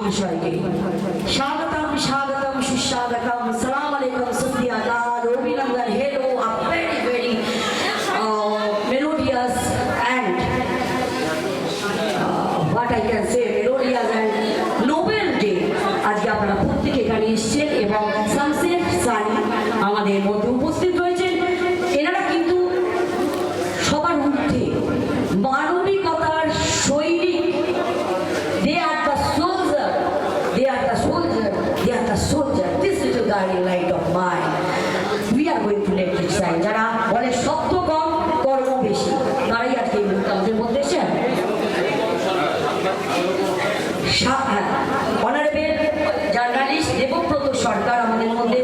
মহাশয়কে স্বাগতম স্বাগতম সুস্বাগতম সালাম আলাইকুম সুপ্রিয়াদাদ অভিনন্দন hello a very very melodious and what I can say melodious and noble day আজকে আপনারা প্রত্যেকে এখানে এসেছেন এবং সানসেট সানি আমাদের মধ্যে উপস্থিত রয়েছেন। এনারা কিন্তু সবার ঊর্ধ্বে মানবিকতার সৈনিক। They are the soldier. They are the soldier. They are the soldier. This little guiding light of mine. We are going to let it shine. যারা বলে শব্দ কম কর্ম বেশি, তারাই আজকে আমাদের মধ্যে এসে অনারেবল জার্নালিস্ট দেবব্রত সরকার আমাদের মধ্যে,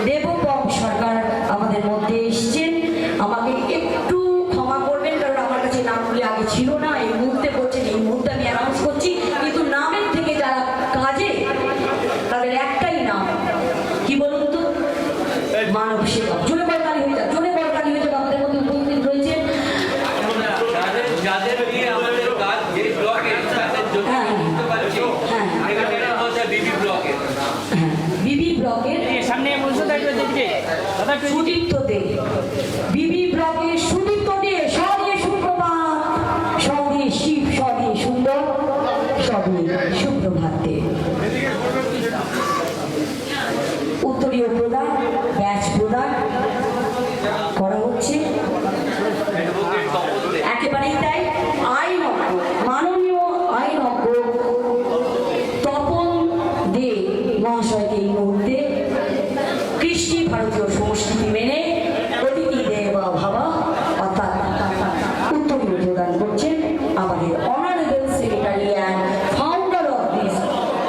দেবপম সরকার আমাদের মধ্যে এসছেন। আমাকে একটু ক্ষমা করবেন কারণ আমার কাছে নামগুলি আগে ছিল না, এই মুহূর্তে বলছেন, এই মুহূর্তে আমি অ্যানাউন্স করছি, কিন্তু নামের থেকে যারা কাজে তাদের একটাই নাম, কি বলুন তো, মানব সেবা। জোরে বরকালি হয়ে যাক, জোরে বরকালি হয়ে যাক। আমাদের মধ্যে উপস্থিত রয়েছে যাদের নিয়ে আমাদের কাজ যে ব্লকে তাদের জন্য বুঝতে পারছি এখানে হচ্ছে বিবি ব্লকে, বিবি ব্লকের সামনে বলছো তাই দেখবে দাদা সুদীপ্ত দে, বিবি ব্লকের সুদীপ্ত দে, সদিয়ে সুপ্রভাত, সদিয়ে শিব, সদিয়ে সুন্দর, সদিয়ে সুপ্রভাত দে। উত্তরীয় প্রদান, ব্যাচ প্রদান করা হচ্ছে একেবারেই তাই। মাননীয় আইনজ্ঞ তপন দে মহাশয়কে এই মুহূর্তে কৃষ্টি ভারতীয় সংস্কৃতি মেনে অতিথি দেব ভাবা অর্থাৎ উত্তরীয় প্রদান করছেন আমাদের honourable secretary and founder of this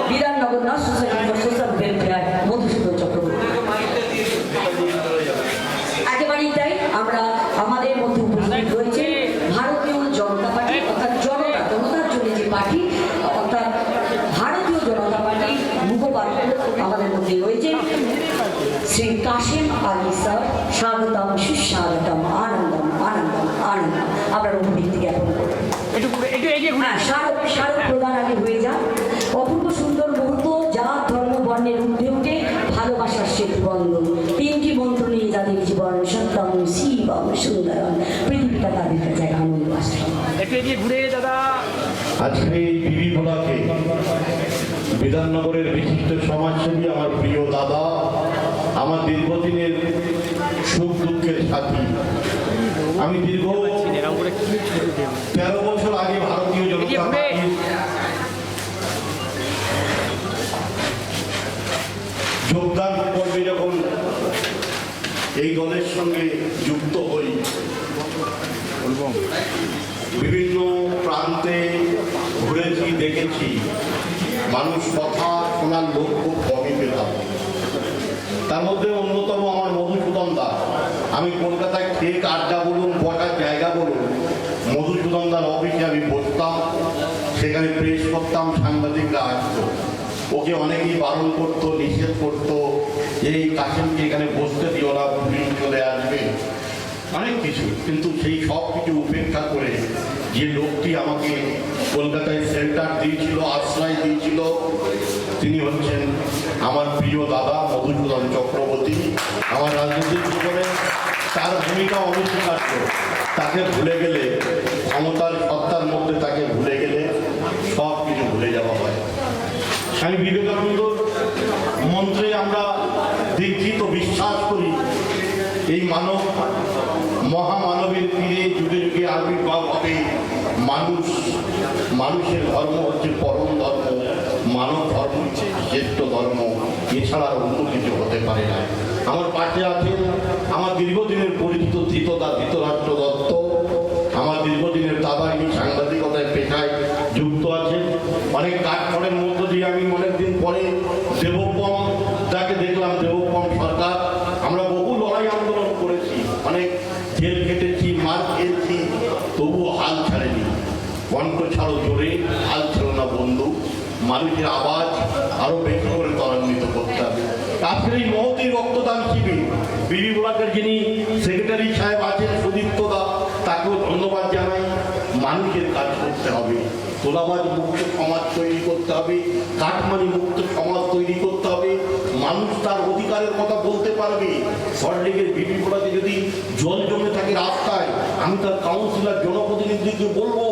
Bidhannagar nurse society for social welfare Madhusudan Chakraborty. একেবারেই তাই, আমরা আমাদের মধ্যে উপস্থিত রয়েছে ভারতীয় জনতা পার্টি অর্থাৎ জনতার জন্য যে পার্টি অর্থাৎ ভারতীয় জনতা পার্টির মুখপাত্র আমাদের মধ্যে রয়েছে শ্রী কাশেম আলী স্যার। স্বাগতম সুস্বাগতম, আনন্দম আনন্দম আনন্দম। আপনার অভিব্যক্তি জ্ঞাপন করুন। হ্যাঁ, স্মারক প্রদান আগে হয়ে যান। অপূর্ব সুন্দর মুহূর্ত, জাত ধর্ম বর্ণের ঊর্ধ্বে উঠে ভালোবাসার সেতু বন্ধন, তিনটি মন্ত্র নিয়ে যাদের জীবন সত্যম শিবম সুন্দরম, পৃথিবীটা তাদের কাছে আনন্দ আসে। ঘুরে দাদা আজকে এই বিবি ব্লকে বিধাননগরের বিশিষ্ট সমাজসেবী আমার প্রিয় দাদা, আমার দীর্ঘদিনের সুখ দুঃখের সাথী। আমি দীর্ঘ 13 বছর আগে ভারতীয় জনতা পার্টির যোগদান পর্বে যখন এই দলের সঙ্গে যুক্ত হই, বিভিন্ন প্রান্তে ঘুরেছি, দেখেছি, মানুষ কথা শোনার লোক খুব কমই পেতাম। তার মধ্যে অন্যতম আমার মধুসূদন দা। আমি কলকাতায় ঠিক আড্ডা বলুন, বসার জায়গা বলুন, মধুসূদন দার অফিসে আমি বসতাম, সেখানে প্রেস করতাম, সাংবাদিকরা আসতো। ওকে অনেকেই বারণ করতো, নিষেধ করতো, এই কাশেমকে এখানে বসতে দিও না, পুলিশ চলে আসবে, অনেক কিছু। কিন্তু সেই সব কিছু উপেক্ষা করে যে লোকটি আমাকে কলকাতায় শেল্টার দিয়েছিল, আশ্রয় দিয়েছিল, তিনি হচ্ছেন আমার প্রিয় দাদা মধুসূদন চক্রবর্তী। আমার রাজনৈতিক জীবনে তার ভূমিকা অনস্বীকার্য। তাকে ভুলে গেলে, ক্ষমতার সত্তার মধ্যে তাকে ভুলে গেলে সব কিছু ভুলে যাওয়া হয়। স্বামী বিবেকানন্দর মন্ত্রে আমরা দীক্ষিত, বিশ্বাস করি এই মানব মহামানবের তীরে যুগে যুগে আবির্ভাব হবে। মানুষের ধর্ম হচ্ছে পরম ধর্ম, মানব ধর্ম শ্রেষ্ঠ ধর্ম, এছাড়া অন্য কিছু হতে পারে না। আমার পাশে আছেন আমার দীর্ঘদিনের পরিচিত ধৃতরাষ্ট্র দত্ত, আমার দীর্ঘদিনের দাদা, এই সাংবাদিকতায় পেশায় যুক্ত আছেন। অনেক কাঠখড়ের মধ্য দিয়ে আমি অনেকদিন পরে দেবপম তাকে দেখলাম, দেবপম সরকার। আমরা বহু লড়াই আন্দোলন করেছি, অনেক জেল কেটেছি, মার খেয়েছি, তবুও হাল ছাড়েনি। কণ্ঠ ছাড়ো জোরে, হাল ছিল না বন্ধু, মানুষের আওয়াজ আরো বেশি করে ত্বরান্বিত করতে হবে। আজকের এই মহতী রক্তদান শিবির বিবি ব্লকের যিনি সেক্রেটারি সাহেব আছেন সুদীপ্ত দা, তাকেও ধন্যবাদ জানাই। মানুষের কাজ করতে হবে, তোলাবাজ মুক্ত সমাজ তৈরি করতে হবে, কাটমানি মুক্ত সমাজ তৈরি করতে হবে। মানুষ তার অধিকারের কথা বলতে পারবে। সল্টলেকের বিপি পড়াতে যদি জল জমে থাকে রাস্তায়, আমি তার কাউন্সিলর জনপ্রতিনিধিকে বলবো